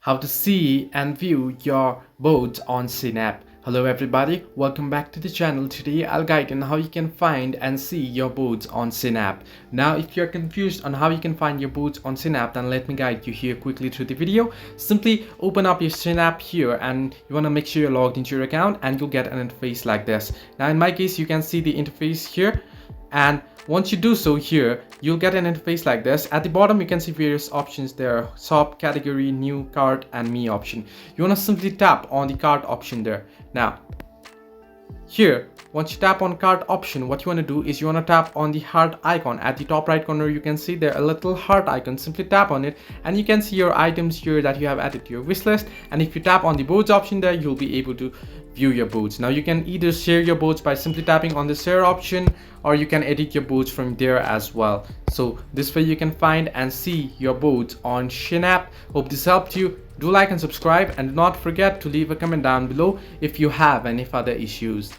how to see and view your boards on Shein app. Hello everybody, welcome back to the channel. Today I'll guide you on how you can find and see your boards on Shein app. Now if you're confused on how you can find your boards on Shein app, then let me guide you here quickly through the video. Simply open up your Shein app here and you want to make sure you're logged into your account, and you'll get an interface like this. Now in my case, you can see the interface here, and once you do so here, you'll get an interface like this. At the bottom you can see various options there: shop, category, new, cart, and me option. You want to simply tap on the cart option there. Now here, once you tap on cart option, what you want to do is you want to tap on the heart icon. At the top right corner you can see there a little heart icon. Simply tap on it and you can see your items here that you have added to your wish list. And if you tap on the boards option there, you'll be able to view your boards. Now you can either share your boards by simply tapping on the share option, or you can edit your boards from there as well. So this way you can find and see your boards on Shein app. Hope this helped you. Do like and subscribe, and do not forget to leave a comment down below if you have any further issues.